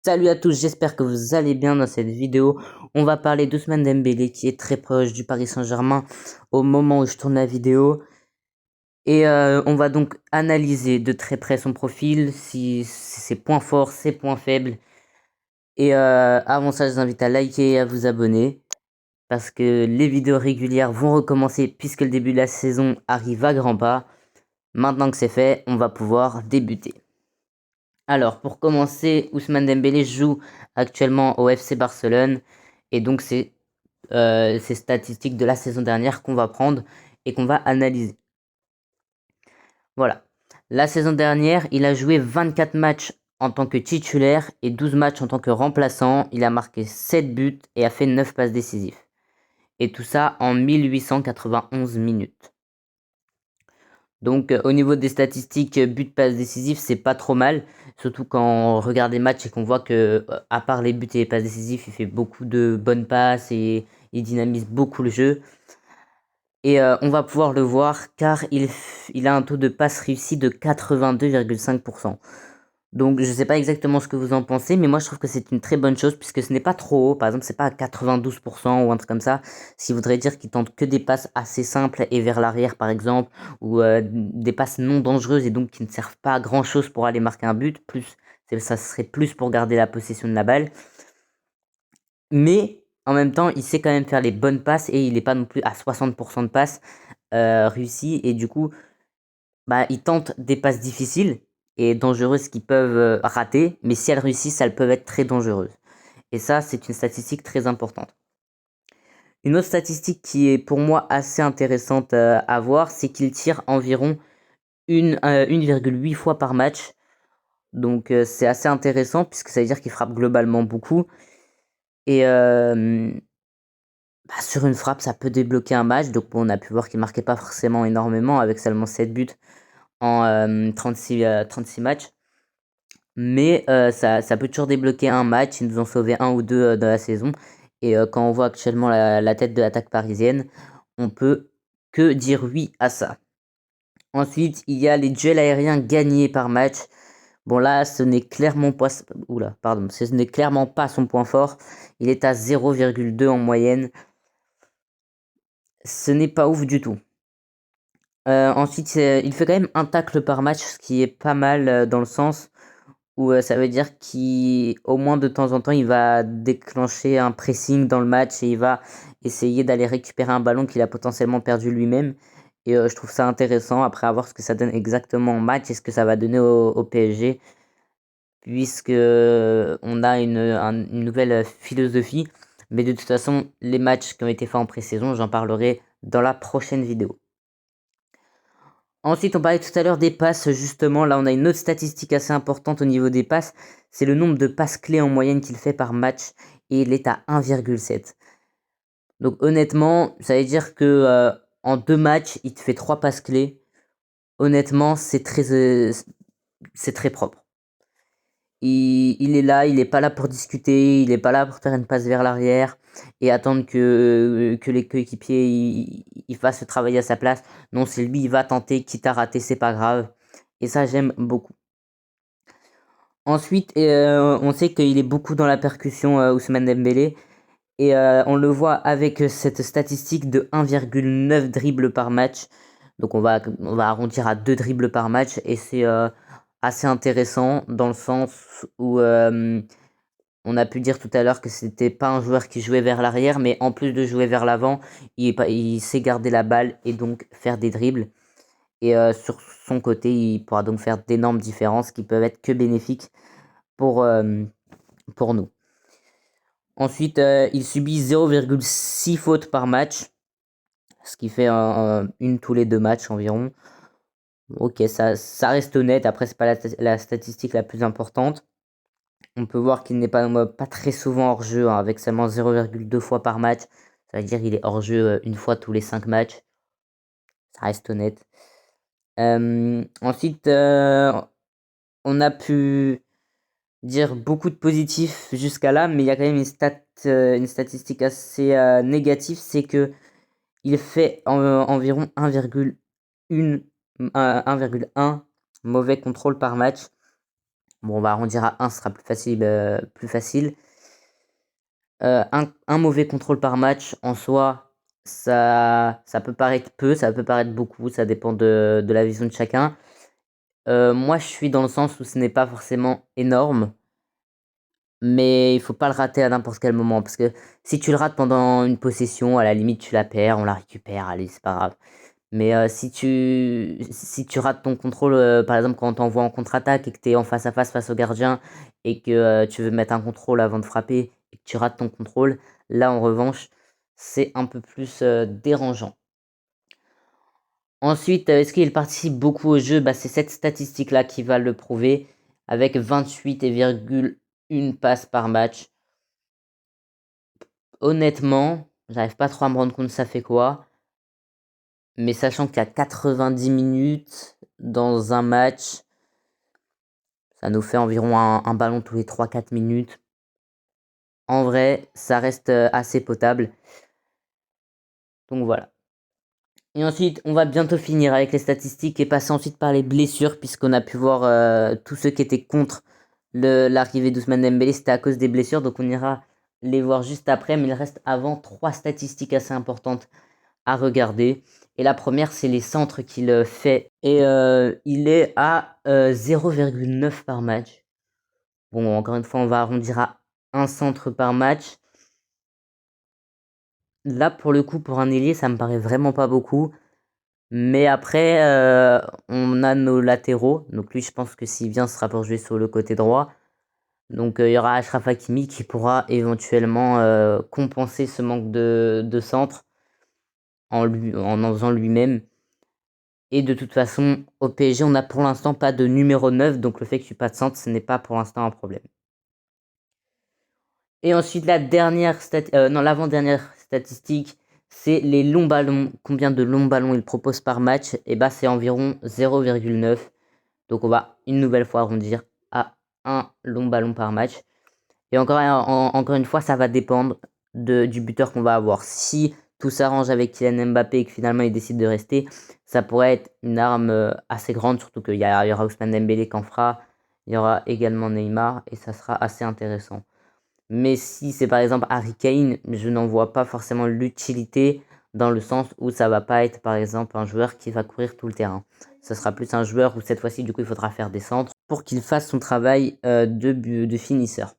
Salut à tous, j'espère que vous allez bien. Dans cette vidéo. On va parler d'Ousmane Dembélé qui est très proche du Paris Saint-Germain au moment où je tourne la vidéo. Et on va donc analyser de très près son profil, si ses points forts, ses points faibles. Et avant ça, je vous invite à liker et à vous abonner. Parce que les vidéos régulières vont recommencer puisque le début de la saison arrive à grands pas. Maintenant que c'est fait, on va pouvoir débuter. Alors, pour commencer, Ousmane Dembélé joue actuellement au FC Barcelone. Et donc, c'est ces statistiques de la saison dernière qu'on va prendre et qu'on va analyser. Voilà. La saison dernière, il a joué 24 matchs en tant que titulaire et 12 matchs en tant que remplaçant. Il a marqué 7 buts et a fait 9 passes décisives. Et tout ça en 1891 minutes. Donc au niveau des statistiques but passe décisif, c'est pas trop mal, surtout quand on regarde les matchs et qu'on voit que à part les buts et les passes décisives, il fait beaucoup de bonnes passes et il dynamise beaucoup le jeu. Et on va pouvoir le voir car il a un taux de passe réussi de 82,5%. Donc je sais pas exactement ce que vous en pensez, mais moi je trouve que c'est une très bonne chose puisque ce n'est pas trop haut. Par exemple, c'est pas à 92% ou un truc comme ça. Ce qui voudrait dire qu'il tente que des passes assez simples et vers l'arrière par exemple, ou des passes non dangereuses et donc qui ne servent pas à grand chose pour aller marquer un but. Ça serait plus pour garder la possession de la balle. Mais en même temps, il sait quand même faire les bonnes passes et il n'est pas non plus à 60% de passes réussies. Et du coup, bah, il tente des passes difficiles et dangereuses qui peuvent rater, mais si elles réussissent, elles peuvent être très dangereuses. Et ça, c'est une statistique très importante. Une autre statistique qui est pour moi assez intéressante à voir, c'est qu'il tire environ 1,8 fois par match. Donc c'est assez intéressant puisque ça veut dire qu'il frappe globalement beaucoup. Et sur une frappe, ça peut débloquer un match. Donc bon, on a pu voir qu'il marquait pas forcément énormément avec seulement 7 buts en 36 matchs. Mais ça peut toujours débloquer un match. Ils nous ont sauvé un ou deux dans la saison. Et quand on voit actuellement la tête de l'attaque parisienne, on peut que dire oui à ça. Ensuite, il y a les duels aériens gagnés par match. Bon là, ce n'est clairement pas, ce n'est clairement pas son point fort. Il est à 0,2 en moyenne. Ce n'est pas ouf du tout. Ensuite, il fait quand même un tacle par match, ce qui est pas mal dans le sens où ça veut dire qu'au moins de temps en temps, il va déclencher un pressing dans le match et il va essayer d'aller récupérer un ballon qu'il a potentiellement perdu lui-même. Et je trouve ça intéressant après à voir ce que ça donne exactement en match et ce que ça va donner au PSG, puisque on a une nouvelle philosophie. Mais de toute façon, les matchs qui ont été faits en pré-saison, j'en parlerai dans la prochaine vidéo. Ensuite, on parlait tout à l'heure des passes, justement. Là, on a une autre statistique assez importante au niveau des passes. C'est le nombre de passes clés en moyenne qu'il fait par match. Et il est à 1,7. Donc, honnêtement, ça veut dire que en 2 matchs, il te fait 3 passes clés. Honnêtement, c'est très propre. Il est là, il n'est pas là pour discuter, il n'est pas là pour faire une passe vers l'arrière et attendre que les coéquipiers ils fassent le travail à sa place. Non, c'est lui, il va tenter, quitte à rater, c'est pas grave. Et ça, j'aime beaucoup. Ensuite, on sait qu'il est beaucoup dans la percussion, Ousmane Dembélé. Et on le voit avec cette statistique de 1,9 dribbles par match. Donc on va arrondir à 2 dribbles par match. Et c'est assez intéressant dans le sens où on a pu dire tout à l'heure que c'était pas un joueur qui jouait vers l'arrière, mais en plus de jouer vers l'avant, il sait garder la balle et donc faire des dribbles. Et sur son côté, il pourra donc faire d'énormes différences qui peuvent être que bénéfiques pour, pour nous. Ensuite, il subit 0,6 fautes par match, ce qui fait une tous les 2 matchs environ. Ok, ça reste honnête. Après, c'est pas la statistique la plus importante. On peut voir qu'il n'est pas très souvent hors jeu, hein, avec seulement 0,2 fois par match. Ça veut dire qu'il est hors jeu une fois tous les 5 matchs. Ça reste honnête. Ensuite, on a pu dire beaucoup de positifs jusqu'à là, mais il y a quand même une statistique assez négative, c'est que il fait environ 1,1 mauvais contrôle par match. Bon, on va arrondir à 1, ce sera plus facile, un mauvais contrôle par match, en soi, ça peut paraître peu, ça peut paraître beaucoup, ça dépend de la vision de chacun. Moi, je suis dans le sens où ce n'est pas forcément énorme, mais il faut pas le rater à n'importe quel moment, parce que si tu le rates pendant une possession, à la limite, tu la perds, on la récupère, allez, c'est pas grave. Mais si tu rates ton contrôle, par exemple, quand on t'envoie en contre-attaque et que tu es en face à face au gardien et que tu veux mettre un contrôle avant de frapper et que tu rates ton contrôle, là, en revanche, c'est un peu plus dérangeant. Ensuite, est-ce qu'il participe beaucoup au jeu? Bah, c'est cette statistique-là qui va le prouver, avec 28,1 passes par match. Honnêtement, j'arrive pas trop à me rendre compte ça fait quoi. Mais sachant qu'il y a 90 minutes dans un match, ça nous fait environ un ballon tous les 3-4 minutes. En vrai, ça reste assez potable. Donc voilà. Et ensuite, on va bientôt finir avec les statistiques et passer ensuite par les blessures, puisqu'on a pu voir tous ceux qui étaient contre l'arrivée d'Ousmane Dembélé, c'était à cause des blessures. Donc on ira les voir juste après, mais il reste avant 3 statistiques assez importantes à regarder. Et la première, c'est les centres qu'il fait. Et il est à 0,9 par match. Bon, encore une fois, on va arrondir à un centre par match. Là, pour le coup, pour un ailier, ça me paraît vraiment pas beaucoup. Mais après, on a nos latéraux. Donc lui, je pense que s'il vient, ce sera pour jouer sur le côté droit. Donc il y aura Achraf Hakimi qui pourra éventuellement compenser ce manque de centre en faisant lui-même. Et de toute façon, au PSG, on n'a pour l'instant pas de numéro 9, donc le fait que tu pas de centre, ce n'est pas pour l'instant un problème. Et ensuite, l'avant-dernière statistique, c'est les longs ballons. Combien de longs ballons il propose par match? Et bah, c'est environ 0,9. Donc, on va une nouvelle fois arrondir à un long ballon par match. Et encore une fois, ça va dépendre du buteur qu'on va avoir. Si tout s'arrange avec Kylian Mbappé et que finalement il décide de rester, ça pourrait être une arme assez grande, surtout qu'il y aura Ousmane Dembélé qui en fera, il y aura également Neymar et ça sera assez intéressant. Mais si c'est par exemple Harry Kane, je n'en vois pas forcément l'utilité dans le sens où ça va pas être par exemple un joueur qui va courir tout le terrain. Ce sera plus un joueur où cette fois-ci du coup il faudra faire des centres pour qu'il fasse son travail de finisseur.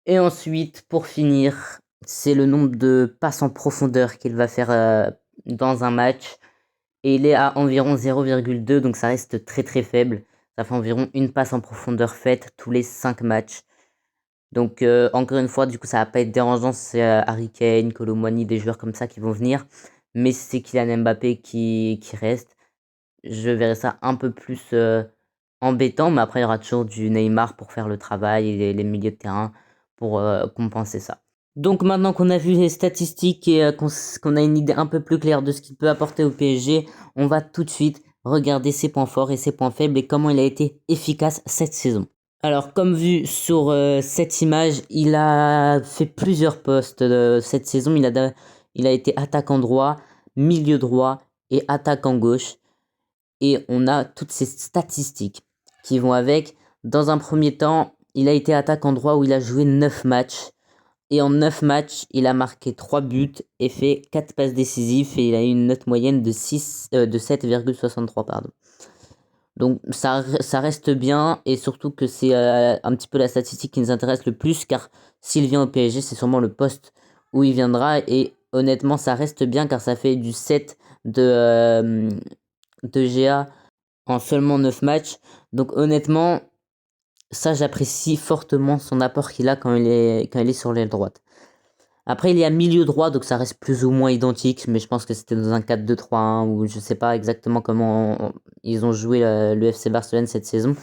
Et ensuite, pour finir, c'est le nombre de passes en profondeur qu'il va faire dans un match. Et il est à environ 0,2, donc ça reste très très faible. Ça fait environ une passe en profondeur faite tous les 5 matchs. Donc encore une fois, du coup, ça va pas être dérangeant. C'est Harry Kane, Kolo Muani, des joueurs comme ça qui vont venir. Mais si c'est Kylian Mbappé qui reste, je verrai ça un peu plus embêtant. Mais après, il y aura toujours du Neymar pour faire le travail et les milieux de terrain pour compenser ça. Donc maintenant qu'on a vu les statistiques et qu'on a une idée un peu plus claire de ce qu'il peut apporter au PSG, on va tout de suite regarder ses points forts et ses points faibles et comment il a été efficace cette saison. Alors comme vu sur cette image, il a fait plusieurs postes cette saison. Il a été attaquant droit, milieu droit et attaquant gauche. Et on a toutes ces statistiques qui vont avec. Dans un premier temps, il a été attaquant droit où il a joué 9 matchs. Et en 9 matchs, il a marqué 3 buts et fait 4 passes décisives et il a eu une note moyenne de 7,63 pardon. Donc ça reste bien et surtout que c'est un petit peu la statistique qui nous intéresse le plus car s'il vient au PSG, c'est sûrement le poste où il viendra et honnêtement ça reste bien car ça fait du 7 de GA en seulement 9 matchs. Donc honnêtement, ça j'apprécie fortement son apport qu'il a quand il est sur l'aile droite. Après, il y a milieu droit, donc ça reste plus ou moins identique, mais je pense que c'était dans un 4-2-3-1 ou je sais pas exactement comment ils ont joué le FC Barcelone cette saison.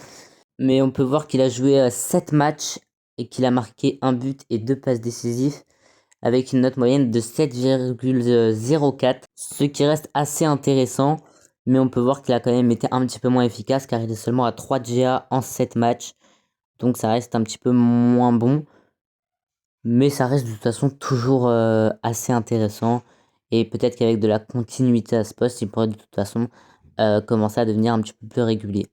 Mais on peut voir qu'il a joué 7 matchs et qu'il a marqué un but et 2 passes décisives avec une note moyenne de 7,04, ce qui reste assez intéressant. Mais on peut voir qu'il a quand même été un petit peu moins efficace car il est seulement à 3 GA en 7 matchs. Donc ça reste un petit peu moins bon. Mais ça reste de toute façon toujours assez intéressant. Et peut-être qu'avec de la continuité à ce poste, il pourrait de toute façon commencer à devenir un petit peu plus régulier.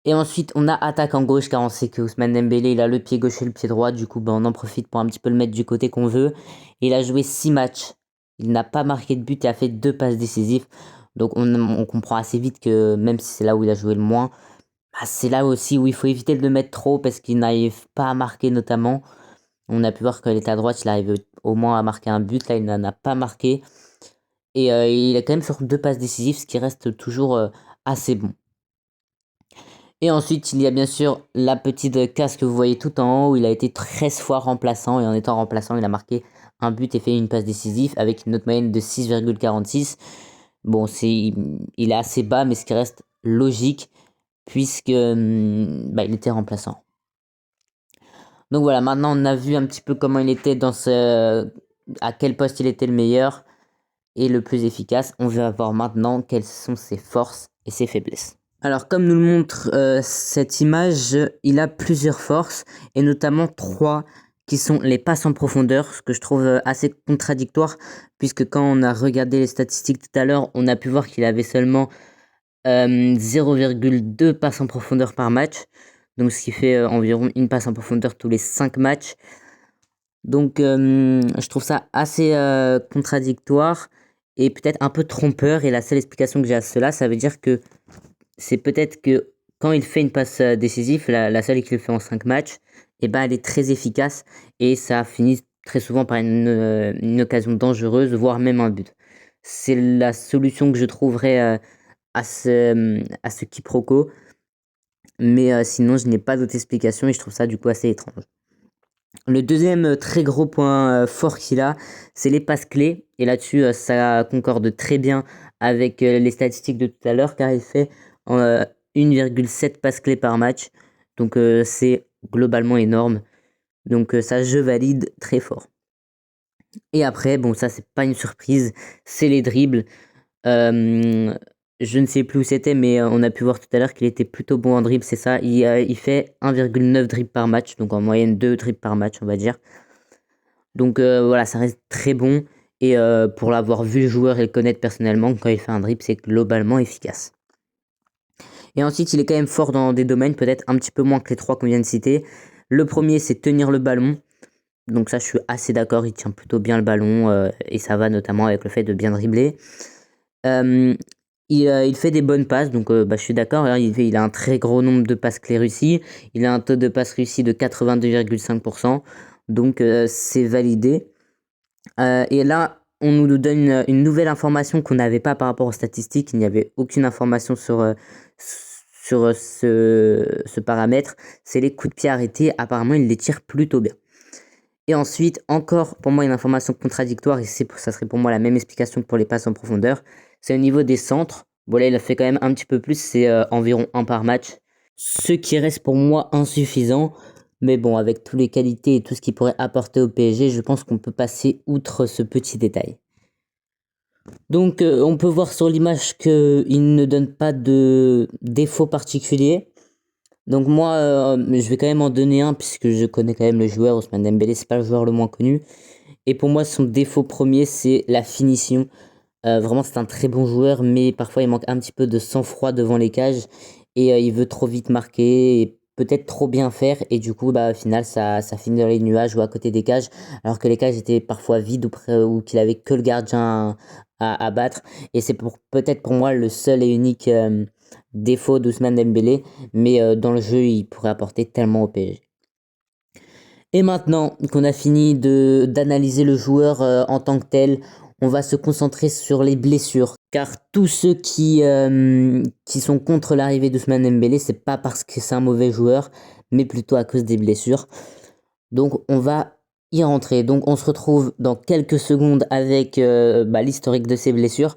Et ensuite, on a attaque en gauche, car on sait que Ousmane Dembélé, il a le pied gauche et le pied droit. Du coup, on en profite pour un petit peu le mettre du côté qu'on veut. Il a joué 6 matchs. Il n'a pas marqué de but et a fait 2 passes décisives. Donc, on comprend assez vite que même si c'est là où il a joué le moins, c'est là aussi où il faut éviter de le mettre trop parce qu'il n'arrive pas à marquer notamment. On a pu voir qu'il était à droite, il arrive au moins à marquer un but. Là, il n'en a pas marqué. Et il a quand même sur 2 passes décisives, ce qui reste toujours assez bon. Et ensuite, il y a bien sûr la petite case que vous voyez tout en haut, où il a été 13 fois remplaçant, et en étant remplaçant, il a marqué un but et fait une passe décisive, avec une note moyenne de 6,46. Bon, il est assez bas, mais ce qui reste logique, puisque il était remplaçant. Donc voilà, maintenant on a vu un petit peu comment il était à quel poste il était le meilleur et le plus efficace. On va voir maintenant quelles sont ses forces et ses faiblesses. Alors, comme nous le montre cette image, il a plusieurs forces, et notamment 3 qui sont les passes en profondeur, ce que je trouve assez contradictoire, puisque quand on a regardé les statistiques tout à l'heure, on a pu voir qu'il avait seulement 0,2 passes en profondeur par match, donc ce qui fait environ une passe en profondeur tous les 5 matchs. Donc, je trouve ça assez contradictoire, et peut-être un peu trompeur, et la seule explication que j'ai à cela, ça veut dire que c'est peut-être que quand il fait une passe décisive, la seule qu'il fait en 5 matchs, et elle est très efficace et ça finit très souvent par une occasion dangereuse, voire même un but. C'est la solution que je trouverais à ce quiproquo, mais sinon je n'ai pas d'autre explication et je trouve ça du coup assez étrange. Le deuxième très gros point fort qu'il a, c'est les passes clés, et là-dessus ça concorde très bien avec les statistiques de tout à l'heure, car il fait 1,7 passes clés par match, donc c'est globalement énorme, donc ça je valide très fort. Et après, bon, ça c'est pas une surprise, c'est les dribbles. Je ne sais plus où c'était, mais on a pu voir tout à l'heure qu'il était plutôt bon en dribble, c'est ça. Il fait 1,9 dribbles par match, donc en moyenne 2 dribbles par match, on va dire. Donc voilà, ça reste très bon, et pour l'avoir vu le joueur et le connaître personnellement, quand il fait un dribble, c'est globalement efficace. Et ensuite, il est quand même fort dans des domaines peut-être un petit peu moins que les 3 qu'on vient de citer. Le premier, c'est tenir le ballon. Donc ça, je suis assez d'accord, il tient plutôt bien le ballon, et ça va notamment avec le fait de bien dribbler. Il fait des bonnes passes, donc je suis d'accord, hein, il a un très gros nombre de passes clés réussies. Il a un taux de passes réussies de 82,5%, donc c'est validé. Et là, on nous donne une nouvelle information qu'on n'avait pas par rapport aux statistiques. Il n'y avait aucune information sur ce paramètre. C'est les coups de pied arrêtés. Apparemment, il les tire plutôt bien. Et ensuite, encore pour moi une information contradictoire, et ça serait pour moi la même explication que pour les passes en profondeur, c'est au niveau des centres. Bon là, il a fait quand même un petit peu plus, c'est environ 1 par match, ce qui reste pour moi insuffisant. Mais bon, avec toutes les qualités et tout ce qu'il pourrait apporter au PSG, je pense qu'on peut passer outre ce petit détail. Donc on peut voir sur l'image qu'il ne donne pas de défaut particulier. Donc moi, je vais quand même en donner un, puisque je connais quand même le joueur. Ousmane Dembélé, c'est pas le joueur le moins connu. Et pour moi, son défaut premier, c'est la finition. Vraiment, c'est un très bon joueur, mais parfois, il manque un petit peu de sang-froid devant les cages. Et il veut trop vite marquer, et peut-être trop bien faire. Et du coup, au final, ça finit dans les nuages ou à côté des cages. Alors que les cages étaient parfois vides, ou qu'il avait que le gardien à battre. Et c'est peut-être pour moi le seul et unique défaut d'Ousmane Dembélé, mais dans le jeu, il pourrait apporter tellement au PSG. Et maintenant qu'on a fini d'analyser le joueur en tant que tel, on va se concentrer sur les blessures. Car tous ceux qui sont contre l'arrivée d'Ousmane Dembélé, c'est pas parce que c'est un mauvais joueur, mais plutôt à cause des blessures. Donc on va y rentrer. Donc on se retrouve dans quelques secondes avec l'historique de ces blessures.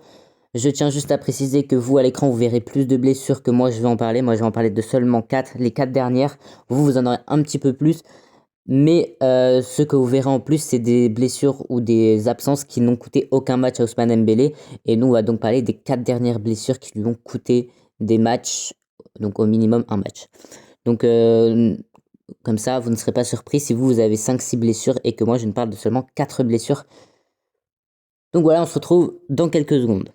Je tiens juste à préciser que vous, à l'écran, vous verrez plus de blessures que moi je vais en parler. Moi, je vais en parler de seulement 4, les 4 dernières. Vous en aurez un petit peu plus. Mais ce que vous verrez en plus, c'est des blessures ou des absences qui n'ont coûté aucun match à Ousmane Dembélé. Et nous, on va donc parler des 4 dernières blessures qui lui ont coûté des matchs, donc au minimum un match. Donc, comme ça, vous ne serez pas surpris si vous avez 5-6 blessures et que moi, je ne parle de seulement 4 blessures. Donc voilà, on se retrouve dans quelques secondes.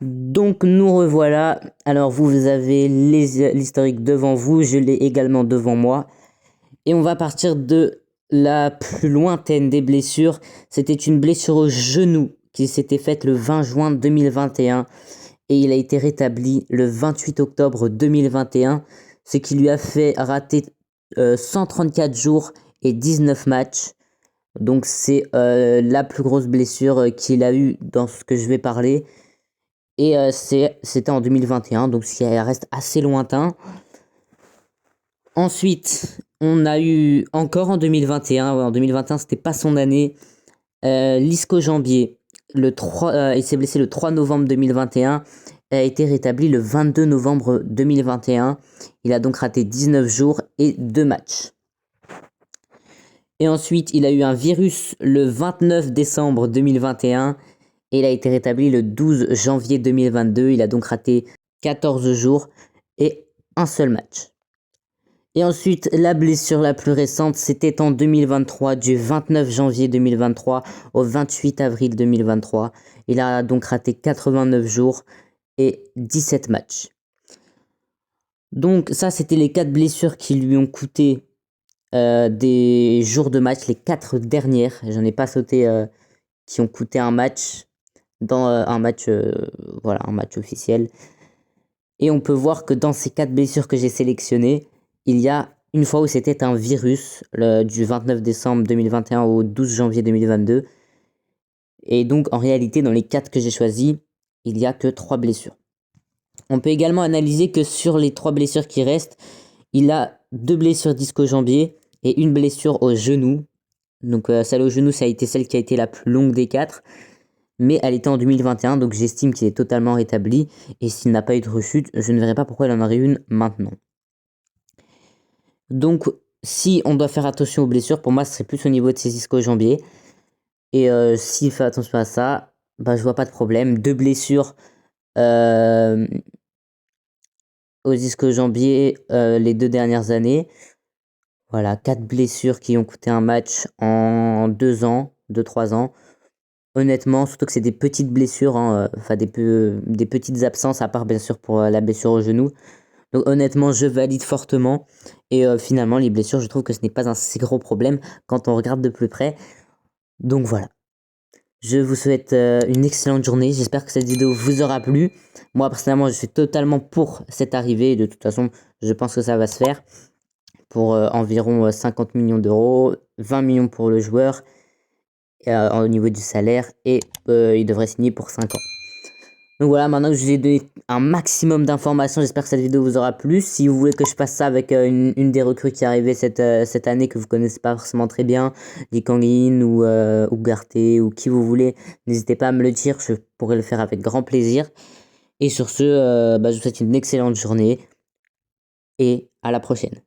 Donc nous revoilà. Alors vous avez l'historique devant vous, je l'ai également devant moi. Et on va partir de la plus lointaine des blessures. C'était une blessure au genou qui s'était faite le 20 juin 2021 et il a été rétabli le 28 octobre 2021, ce qui lui a fait rater 134 jours et 19 matchs. Donc c'est la plus grosse blessure qu'il a eue dans ce que je vais parler. Et c'était en 2021, donc ce qui reste assez lointain. Ensuite, on a eu encore en 2021, ouais, en 2021 c'était pas son année, l'ischio-jambier. Il s'est blessé le 3 novembre 2021, a été rétabli le 22 novembre 2021. Il a donc raté 19 jours et 2 matchs. Et ensuite, il a eu un virus le 29 décembre 2021 et il a été rétabli le 12 janvier 2022. Il a donc raté 14 jours et un seul match. Et ensuite, la blessure la plus récente, c'était en 2023, du 29 janvier 2023 au 28 avril 2023. Il a donc raté 89 jours et 17 matchs. Donc ça, c'était les 4 blessures qui lui ont coûté des jours de match, les 4 dernières. J'en ai pas sauté qui ont coûté un match dans un match, voilà, un match officiel. Et on peut voir que dans ces 4 blessures que j'ai sélectionnées, il y a une fois où c'était un virus, du 29 décembre 2021 au 12 janvier 2022. Et donc, en réalité, dans les 4 que j'ai choisis, il n'y a que 3 blessures. On peut également analyser que sur les 3 blessures qui restent, il a 2 blessures disco-jambier et une blessure au genou. Donc, celle au genou, ça a été celle qui a été la plus longue des 4. Mais elle était en 2021, donc j'estime qu'il est totalement rétabli. Et s'il n'a pas eu de rechute, je ne verrai pas pourquoi il en aurait une maintenant. Donc, si on doit faire attention aux blessures, pour moi, ce serait plus au niveau de ses ischio-jambiers. Et s'il fait attention à ça, bah, je vois pas de problème. 2 blessures aux ischio-jambiers les 2 dernières années. Voilà, 4 blessures qui ont coûté un match en 2 ans, 2-3 ans. Honnêtement, surtout que c'est des petites blessures, hein, enfin des petites absences, à part bien sûr pour la blessure au genou. Donc honnêtement, je valide fortement. Et finalement, les blessures, je trouve que ce n'est pas un si gros problème quand on regarde de plus près. Donc voilà. Je vous souhaite une excellente journée. J'espère que cette vidéo vous aura plu. Moi, personnellement, je suis totalement pour cette arrivée. De toute façon, je pense que ça va se faire. Pour environ 50 millions d'euros, 20 millions pour le joueur au niveau du salaire. Et il devrait signer pour 5 ans. Donc voilà, maintenant que je vous ai donné un maximum d'informations, j'espère que cette vidéo vous aura plu. Si vous voulez que je fasse ça avec une des recrues qui est arrivée cette année que vous connaissez pas forcément très bien, Lee Kang-in ou Ugarte ou qui vous voulez, n'hésitez pas à me le dire, je pourrais le faire avec grand plaisir. Et sur ce, je vous souhaite une excellente journée et à la prochaine.